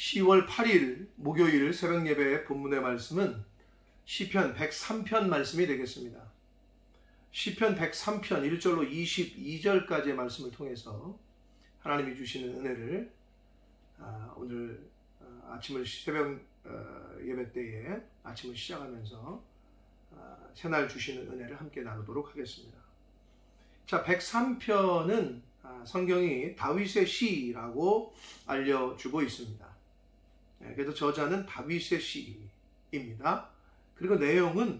10월 8일 목요일 새벽 예배의 본문의 말씀은 시편 103편 말씀이 되겠습니다. 시편 103편 1절로 22절까지의 말씀을 통해서 하나님이 주시는 은혜를 오늘 아침을 새벽 예배 때에 아침을 시작하면서 새날 주시는 은혜를 함께 나누도록 하겠습니다. 자, 103편은 성경이 다윗의 시라고 알려주고 있습니다. 그래서 저자는 다윗의 시입니다. 그리고 내용은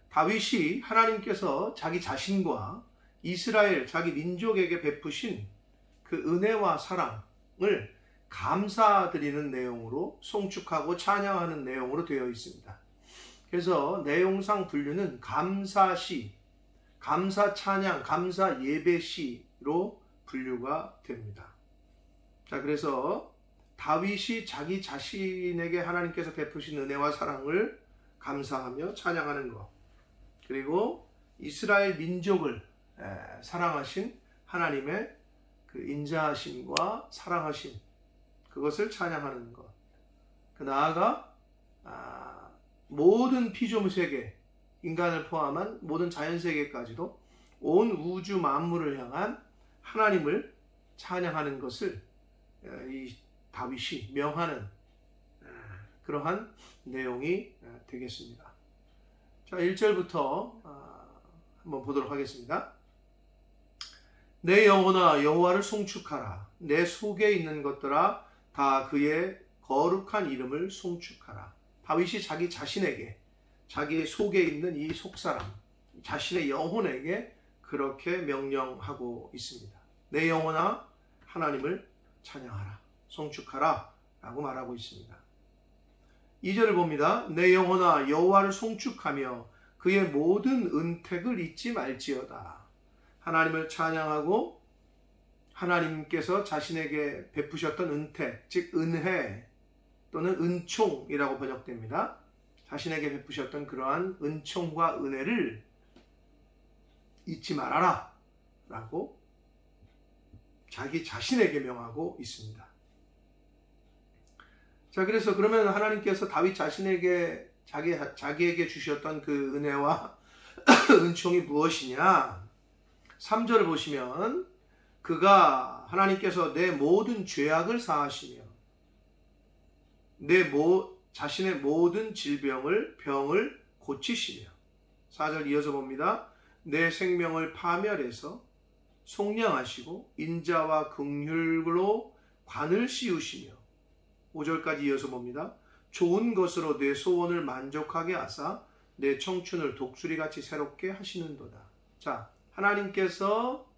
다윗이 하나님께서 자기 자신과 이스라엘 자기 민족에게 베푸신 그 은혜와 사랑을 감사드리는 내용으로 송축하고 찬양하는 내용으로 되어 있습니다. 그래서 내용상 분류는 감사시, 감사 찬양, 감사 예배시로 분류가 됩니다. 자, 그래서 다윗이 자기 자신에게 하나님께서 베푸신 은혜와 사랑을 감사하며 찬양하는 것, 그리고 이스라엘 민족을 사랑하신 하나님의 그 인자하심과 사랑하심, 그것을 찬양하는 것, 그 나아가 모든 피조물 세계, 인간을 포함한 모든 자연세계까지도 온 우주 만물을 향한 하나님을 찬양하는 것을 이 다윗이 명하는 그러한 내용이 되겠습니다. 자, 1절부터 한번 보도록 하겠습니다. 내 영혼아 여호와를 송축하라. 내 속에 있는 것들아 다 그의 거룩한 이름을 송축하라. 다윗이 자기 자신에게, 자기 속에 있는 이 속사람, 자신의 영혼에게 그렇게 명령하고 있습니다. 내 영혼아 하나님을 찬양하라, 송축하라 라고 말하고 있습니다. 2절을 봅니다. 내 영혼아 여호와를 송축하며 그의 모든 은택을 잊지 말지어다. 하나님을 찬양하고 하나님께서 자신에게 베푸셨던 은택, 즉 은혜 또는 은총이라고 번역됩니다. 자신에게 베푸셨던 그러한 은총과 은혜를 잊지 말아라 라고 자기 자신에게 명하고 있습니다. 자, 그래서 그러면 하나님께서 다윗 자신에게 자기에게 주셨던 그 은혜와 은총이 무엇이냐? 3절을 보시면 그가 하나님께서 내 모든 죄악을 사하시며 자신의 모든 병을 고치시며, 4절 이어서 봅니다. 내 생명을 파멸해서 속량하시고 인자와 긍휼로 관을 씌우시며, 5절까지 이어서 봅니다. 좋은 것으로 내 소원을 만족하게 하사 내 청춘을 독수리같이 새롭게 하시는도다. 자, 하나님께서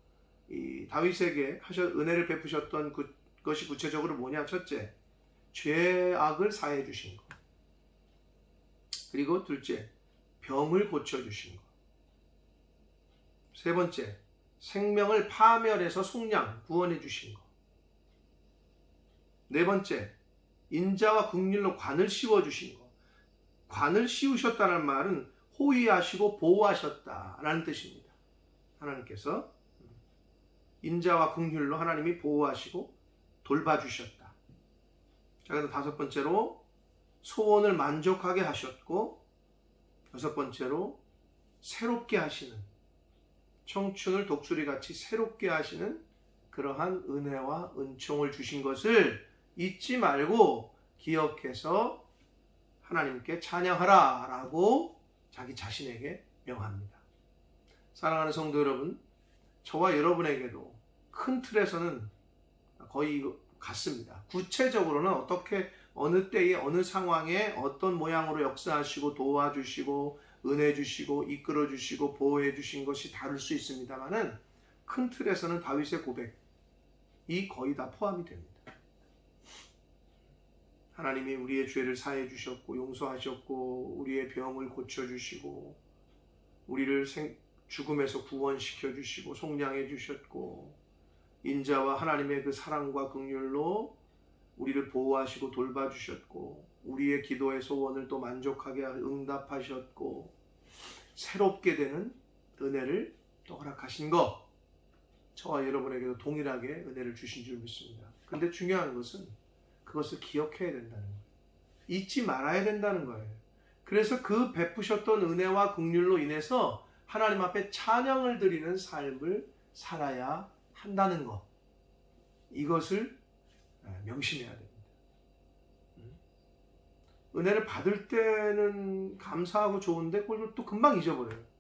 이 다윗에게 은혜를 베푸셨던 그것이 구체적으로 뭐냐? 첫째, 죄악을 사해 주신 것. 그리고 둘째, 병을 고쳐 주신 것. 세 번째, 생명을 파멸해서 속량, 구원해 주신 것. 네 번째, 인자와 긍휼로 관을 씌워주신 것. 관을 씌우셨다는 말은 호위하시고 보호하셨다라는 뜻입니다. 하나님께서 인자와 긍휼로 하나님이 보호하시고 돌봐주셨다. 자, 그래서 다섯 번째로 소원을 만족하게 하셨고, 여섯 번째로 새롭게 하시는, 청춘을 독수리같이 새롭게 하시는 그러한 은혜와 은총을 주신 것을 잊지 말고 기억해서 하나님께 찬양하라 라고 자기 자신에게 명합니다. 사랑하는 성도 여러분, 저와 여러분에게도 큰 틀에서는 거의 같습니다. 구체적으로는 어떻게, 어느 때에 어느 상황에 어떤 모양으로 역사하시고 도와주시고 은혜 주시고 이끌어 주시고 보호해 주신 것이 다를 수 있습니다만은 큰 틀에서는 다윗의 고백이 거의 다 포함이 됩니다. 하나님이 우리의 죄를 사해 주셨고 용서하셨고 우리의 병을 고쳐 주시고 우리를 죽음에서 구원시켜 주시고 속량해 주셨고 인자와 하나님의 그 사랑과 긍휼로 우리를 보호하시고 돌봐주셨고 우리의 기도의 소원을 또 만족하게 응답하셨고 새롭게 되는 은혜를 또 허락하신 것, 저와 여러분에게도 동일하게 은혜를 주신 줄 믿습니다. 그런데 중요한 것은 그 그것을 기억해야 된다는 거예요. 잊지 말아야 된다는 거예요. 그래서 그 베푸셨던 은혜와 긍휼로 인해서 하나님 앞에 찬양을 드리는 삶을 살아야 한다는 것. 이것을 명심해야 됩니다. 은혜를 받을 때는 감사하고 좋은데 그걸 또 금방 잊어버려요.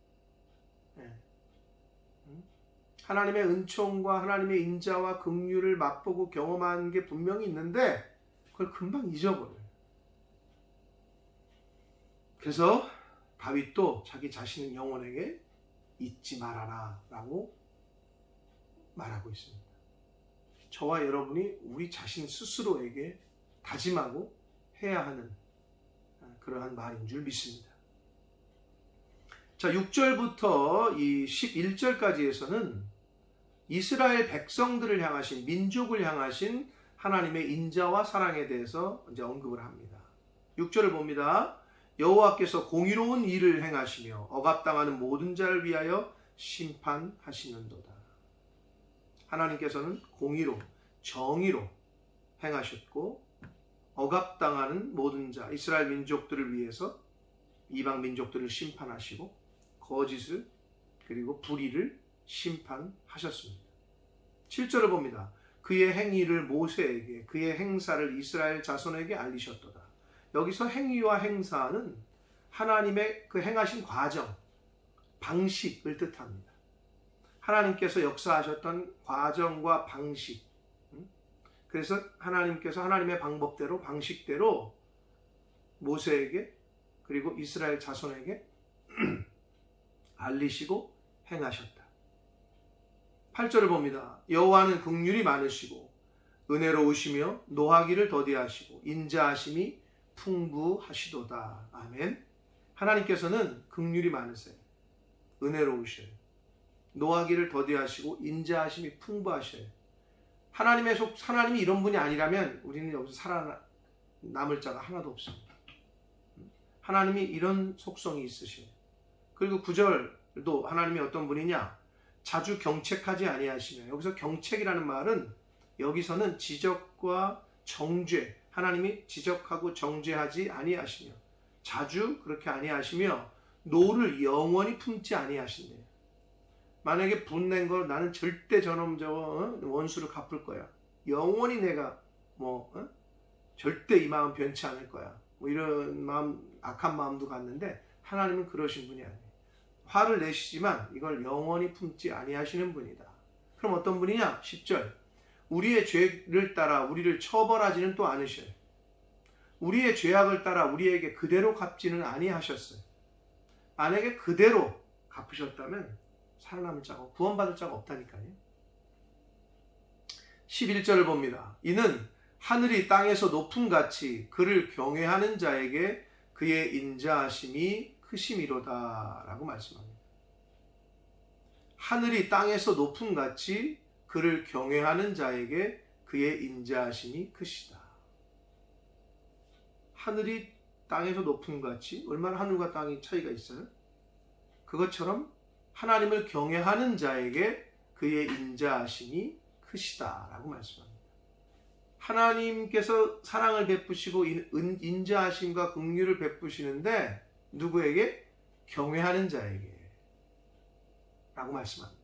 하나님의 은총과 하나님의 인자와 긍휼을 맛보고 경험한 게 분명히 있는데 그걸 금방 잊어버려요. 그래서 다윗도 자기 자신의 영혼에게 잊지 말아라 라고 말하고 있습니다. 저와 여러분이 우리 자신 스스로에게 다짐하고 해야 하는 그러한 말인 줄 믿습니다. 자, 6절부터 이 11절까지에서는 이스라엘 백성들을 향하신, 민족을 향하신 하나님의 인자와 사랑에 대해서 이제 언급을 합니다. 6절을 봅니다. 여호와께서 공의로운 일을 행하시며 억압당하는 모든 자를 위하여 심판하시는도다. 하나님께서는 공의로, 정의로 행하셨고 억압당하는 모든 자, 이스라엘 민족들을 위해서 이방 민족들을 심판하시고 거짓을 그리고 불의를 심판하셨습니다. 7절을 봅니다. 그의 행위를 모세에게, 그의 행사를 이스라엘 자손에게 알리셨도다. 여기서 행위와 행사는 하나님의 그 행하신 과정, 방식을 뜻합니다. 하나님께서 역사하셨던 과정과 방식. 그래서 하나님께서 하나님의 방법대로, 방식대로 모세에게 그리고 이스라엘 자손에게 알리시고 행하셨다. 8절을 봅니다. 여호와는 긍휼이 많으시고 은혜로우시며 노하기를 더디하시고 인자하심이 풍부하시도다. 아멘. 하나님께서는 긍휼이 많으세요. 은혜로우셔요. 노하기를 더디하시고 인자하심이 풍부하셔요. 하나님이 이런 분이 아니라면 우리는 여기서 살아남을 자가 하나도 없습니다. 하나님이 이런 속성이 있으셔요. 그리고 9절도 하나님이 어떤 분이냐? 자주 경책하지 아니하시며, 여기서 경책이라는 말은 여기서는 지적과 정죄, 하나님이 지적하고 정죄하지 아니하시며 자주 그렇게 아니하시며 노를 영원히 품지 아니하신대요. 만약에 분낸 걸 나는 절대 저놈 원수를 갚을 거야. 영원히 내가 절대 이 마음 변치 않을 거야. 이런 마음, 악한 마음도 갖는데 하나님은 그러신 분이 아니에요. 화를 내시지만 이걸 영원히 품지 아니하시는 분이다. 그럼 어떤 분이냐? 10절. 우리의 죄를 따라 우리를 처벌하지는 또 않으셔요. 우리의 죄악을 따라 우리에게 그대로 갚지는 아니하셨어요. 만약에 그대로 갚으셨다면 살아남을 자가, 구원받을 자가 없다니까요. 11절을 봅니다. 이는 하늘이 땅에서 높음같이 그를 경외하는 자에게 그의 인자하심이 크심이로다 라고 말씀합니다. 하늘이 땅에서 높음같이 그를 경외하는 자에게 그의 인자하심이 크시다. 하늘이 땅에서 높음같이, 얼마나 하늘과 땅이 차이가 있어요? 그것처럼 하나님을 경외하는 자에게 그의 인자하심이 크시다 라고 말씀합니다. 하나님께서 사랑을 베푸시고 인자하심과 긍휼을 베푸시는데 누구에게? 경외하는 자에게 라고 말씀합니다.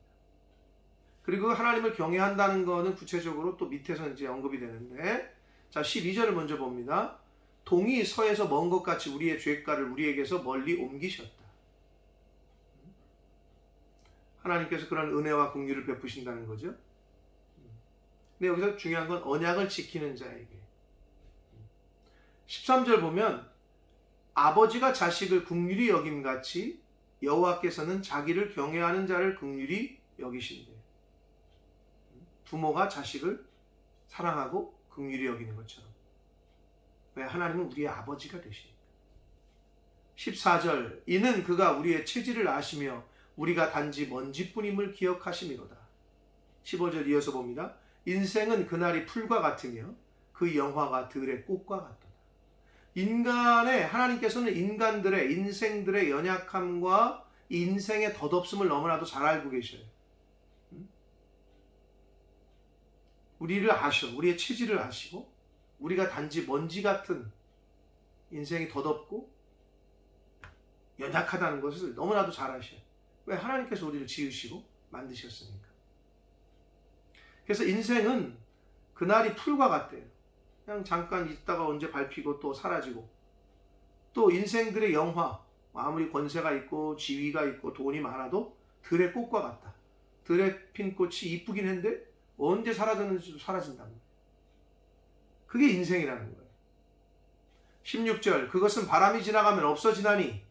그리고 하나님을 경외한다는 것은 구체적으로 또 밑에서 이제 언급이 되는데, 자, 12절을 먼저 봅니다. 동이 서에서 먼 것 같이 우리의 죄가를 우리에게서 멀리 옮기셨다. 하나님께서 그런 은혜와 긍휼을 베푸신다는 거죠. 근데 여기서 중요한 건 언약을 지키는 자에게. 13절 보면 아버지가 자식을 긍휼히 여김같이 여호와께서는 자기를 경외하는 자를 긍휼히 여기신대. 부모가 자식을 사랑하고 긍휼히 여기는 것처럼. 왜? 하나님은 우리의 아버지가 되시니까. 14절. 이는 그가 우리의 체질을 아시며 우리가 단지 먼지뿐임을 기억하심이로다. 15절 이어서 봅니다. 인생은 그날이 풀과 같으며 그 영화가 들의 꽃과 같도다. 하나님께서는 인간들의, 인생들의 연약함과 인생의 덧없음을 너무나도 잘 알고 계셔요. 우리를 아셔. 우리의 체질을 아시고 우리가 단지 먼지 같은 인생이 덧없고 연약하다는 것을 너무나도 잘 아셔요. 왜? 하나님께서 우리를 지으시고 만드셨으니까. 그래서 인생은 그날이 풀과 같대요. 그냥 잠깐 있다가 언제 밟히고 또 사라지고, 또 인생들의 영화, 아무리 권세가 있고 지위가 있고 돈이 많아도 들의 꽃과 같다. 들에 핀 꽃이 이쁘긴 한데 언제 사라졌는지도 사라진다는 거예요. 그게 인생이라는 거예요. 16절, 그것은 바람이 지나가면 없어지나니,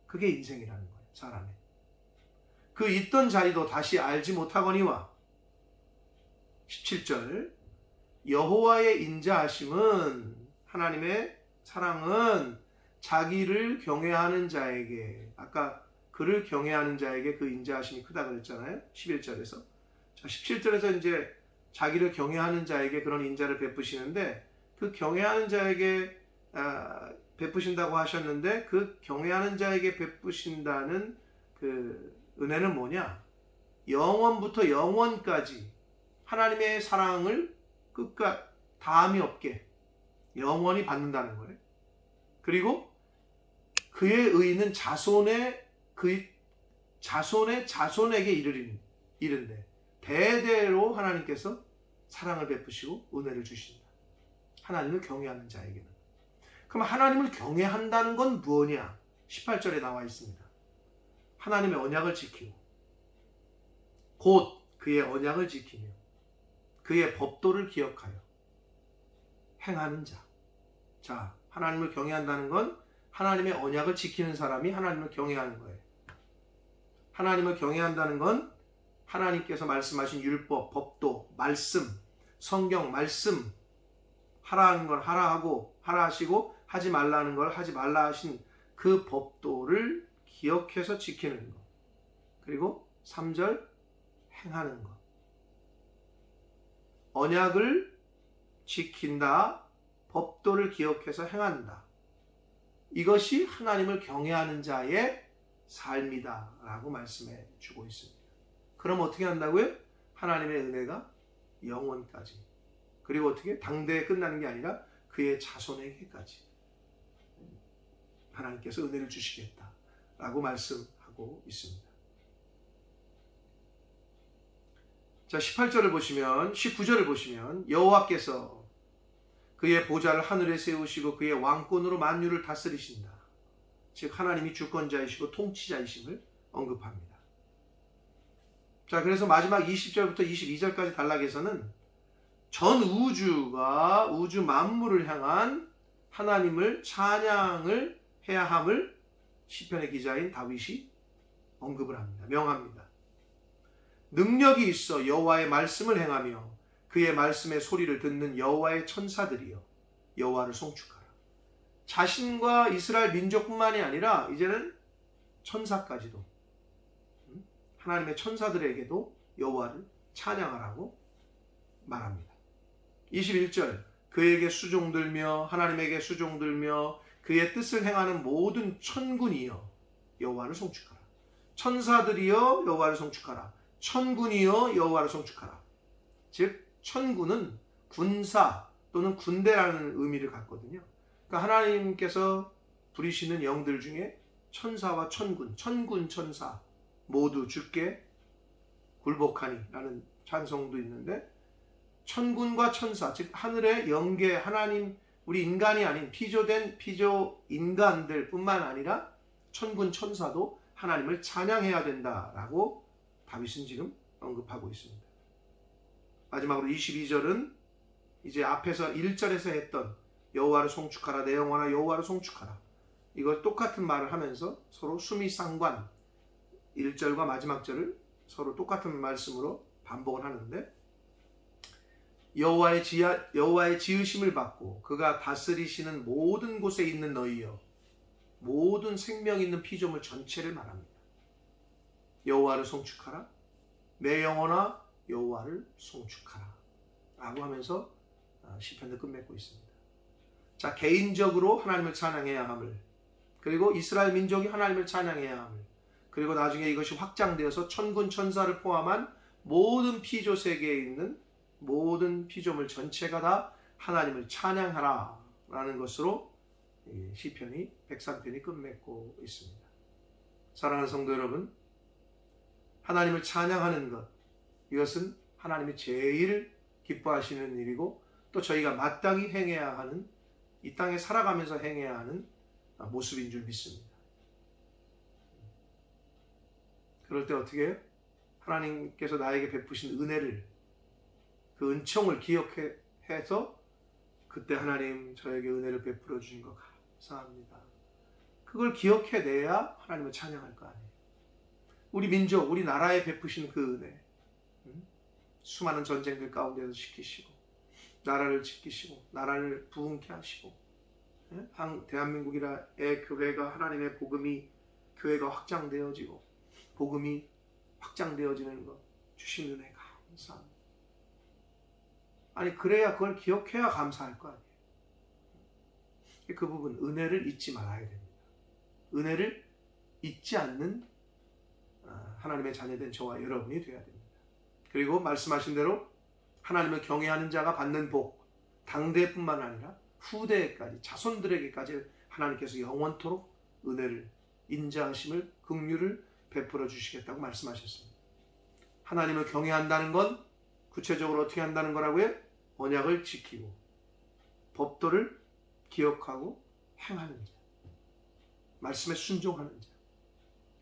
그게 인생이라는 거예요. 사람의 그 있던 자리도 다시 알지 못하거니와. 17절, 여호와의 인자하심은, 하나님의 사랑은 자기를 경외하는 자에게, 아까 그를 경외하는 자에게 그 인자하심이 크다 그랬잖아요. 11절에서. 자, 17절에서 이제 자기를 경외하는 자에게 그런 인자를 베푸시는데, 그 경외하는 자에게 베푸신다고 하셨는데, 그 경외하는 자에게 베푸신다는 그 은혜는 뭐냐? 영원부터 영원까지 하나님의 사랑을 끝까지 다함이 없게 영원히 받는다는 거예요. 그리고 그의 의는 자손에게 이른데 대대로 하나님께서 사랑을 베푸시고 은혜를 주신다. 하나님을 경외하는 자에게는. 그럼 하나님을 경외한다는 건 무엇이냐? 18절에 나와 있습니다. 하나님의 언약을 지키고, 곧 그의 언약을 지키며 그의 법도를 기억하여 행하는 자. 자, 하나님을 경외한다는 건 하나님의 언약을 지키는 사람이 하나님을 경외하는 거예요. 하나님을 경외한다는 건 하나님께서 말씀하신 율법, 법도, 말씀, 성경 말씀, 하라는 걸 하라 하고, 하라 하시고 하지 말라는 걸 하지 말라 하신 그 법도를 기억해서 지키는 것. 그리고 3절, 행하는 것. 언약을 지킨다, 법도를 기억해서 행한다. 이것이 하나님을 경외하는 자의 삶이다 라고 말씀해 주고 있습니다. 그럼 어떻게 한다고요? 하나님의 은혜가 영원까지, 그리고 어떻게? 당대에 끝나는 게 아니라 그의 자손에게까지 하나님께서 은혜를 주시겠다 라고 말씀하고 있습니다. 자, 18절을 보시면, 19절을 보시면, 여호와께서 그의 보좌를 하늘에 세우시고 그의 왕권으로 만유를 다스리신다. 즉 하나님이 주권자이시고 통치자이심을 언급합니다. 자, 그래서 마지막 20절부터 22절까지 단락에서는 전 우주가, 우주 만물을 향한 하나님을 찬양을 해야 함을 시편의 기자인 다윗이 언급을 합니다. 명합니다. 능력이 있어 여호와의 말씀을 행하며 그의 말씀의 소리를 듣는 여호와의 천사들이여 여호와를 송축하라. 자신과 이스라엘 민족뿐만이 아니라 이제는 천사까지도, 하나님의 천사들에게도 여호와를 찬양하라고 말합니다. 21절, 그에게 수종들며 하나님에게 수종들며 그의 뜻을 행하는 모든 천군이여 여호와를 송축하라. 천사들이여 여호와를 송축하라. 천군이여 여호와를 송축하라. 즉 천군은 군사 또는 군대라는 의미를 갖거든요. 그러니까 하나님께서 부리시는 영들 중에 천사와 천군, 천군 천사 모두 주께 굴복하니 라는 찬송도 있는데, 천군과 천사, 즉 하늘의 영계 하나님, 우리 인간이 아닌 피조된 피조 인간들 뿐만 아니라 천군 천사도 하나님을 찬양해야 된다라고 다윗은 지금 언급하고 있습니다. 마지막으로 22절은 이제 앞에서 1절에서 했던 여호와를 송축하라, 내 영혼아 여호와를 송축하라, 이걸 똑같은 말을 하면서 서로 수미상관, 1절과 마지막 절을 서로 똑같은 말씀으로 반복을 하는데, 여호와의 지으심을 받고 그가 다스리시는 모든 곳에 있는 너희여, 모든 생명 있는 피조물 전체를 말합니다. 여호와를 송축하라, 내 영혼아 여호와를 송축하라 라고 하면서 시편을 끝맺고 있습니다. 자, 개인적으로 하나님을 찬양해야 함을, 그리고 이스라엘 민족이 하나님을 찬양해야 함을, 그리고 나중에 이것이 확장되어서 천군 천사를 포함한 모든 피조 세계에 있는 모든 피조물 전체가 다 하나님을 찬양하라 라는 것으로 시편이 103편이 끝맺고 있습니다. 사랑하는 성도 여러분, 하나님을 찬양하는 것, 이것은 하나님이 제일 기뻐하시는 일이고 또 저희가 마땅히 행해야 하는, 이 땅에 살아가면서 행해야 하는 모습인 줄 믿습니다. 그럴 때 어떻게 해요? 하나님께서 나에게 베푸신 은혜를, 그 은총을 기억해서 그때 하나님 저에게 은혜를 베풀어 주신 것 감사합니다. 그걸 기억해내야 하나님을 찬양할 거 아니에요. 우리 민족, 우리 나라에 베푸신 그 은혜, 수많은 전쟁들 가운데서 지키시고 나라를 지키시고 나라를 부흥케 하시고 대한민국이라의 교회가 하나님의 복음이, 교회가 확장되어지고 복음이 확장되어지는 것 주신 은혜 감사합니다. 아니 그래야 그걸 기억해야 감사할 거 아니에요. 그 부분 은혜를 잊지 말아야 됩니다. 은혜를 잊지 않는 하나님의 자녀된 저와 여러분이 되어야 됩니다. 그리고 말씀하신 대로 하나님을 경외하는 자가 받는 복, 당대뿐만 아니라 후대까지, 자손들에게까지 하나님께서 영원토록 은혜를, 인자하심을, 긍휼을 베풀어 주시겠다고 말씀하셨습니다. 하나님을 경외한다는 건 구체적으로 어떻게 한다는 거라고요? 언약을 지키고 법도를 기억하고 행하는 자, 말씀에 순종하는 자,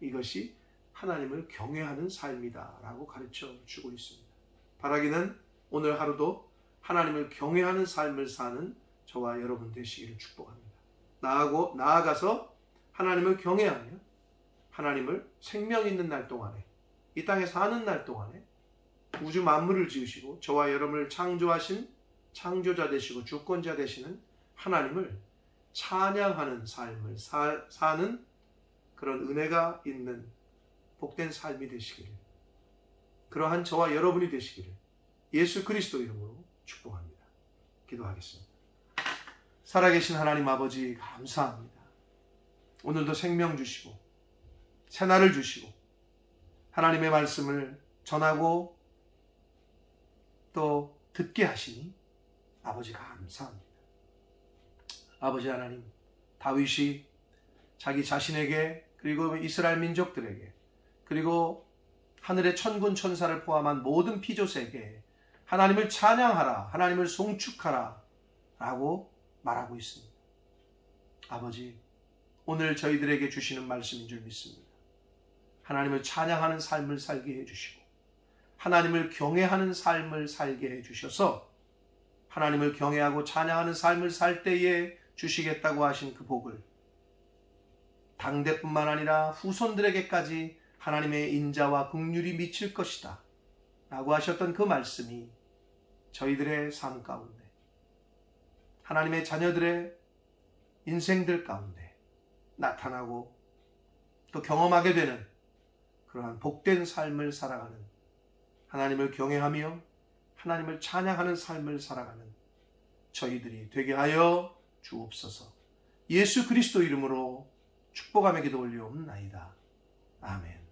이것이 하나님을 경외하는 삶이다 라고 가르쳐 주고 있습니다. 바라기는 오늘 하루도 하나님을 경외하는 삶을 사는 저와 여러분 되시기를 축복합니다. 나아가서 하나님을 경외하며 하나님을 생명 있는 날 동안에, 이 땅에 사는 날 동안에 우주 만물을 지으시고 저와 여러분을 창조하신 창조자 되시고 주권자 되시는 하나님을 찬양하는 삶을 사는 그런 은혜가 있는 복된 삶이 되시기를, 그러한 저와 여러분이 되시기를 예수 그리스도 이름으로 축복합니다. 기도하겠습니다. 살아계신 하나님 아버지 감사합니다. 오늘도 생명 주시고 새날을 주시고 하나님의 말씀을 전하고 또 듣게 하시니 아버지 감사합니다. 아버지 하나님, 다윗이 자기 자신에게 그리고 이스라엘 민족들에게 그리고 하늘의 천군 천사를 포함한 모든 피조세계에 하나님을 찬양하라, 하나님을 송축하라 라고 말하고 있습니다. 아버지, 오늘 저희들에게 주시는 말씀인 줄 믿습니다. 하나님을 찬양하는 삶을 살게 해주시고 하나님을 경외하는 삶을 살게 해주셔서 하나님을 경외하고 찬양하는 삶을 살 때에 주시겠다고 하신 그 복을 당대뿐만 아니라 후손들에게까지 하나님의 인자와 긍휼이 미칠 것이다 라고 하셨던 그 말씀이 저희들의 삶 가운데, 하나님의 자녀들의 인생들 가운데 나타나고 또 경험하게 되는 그러한 복된 삶을 살아가는, 하나님을 경외하며 하나님을 찬양하는 삶을 살아가는 저희들이 되게 하여 주옵소서. 예수 그리스도 이름으로 축복하며 기도 올려옵나이다. 아멘.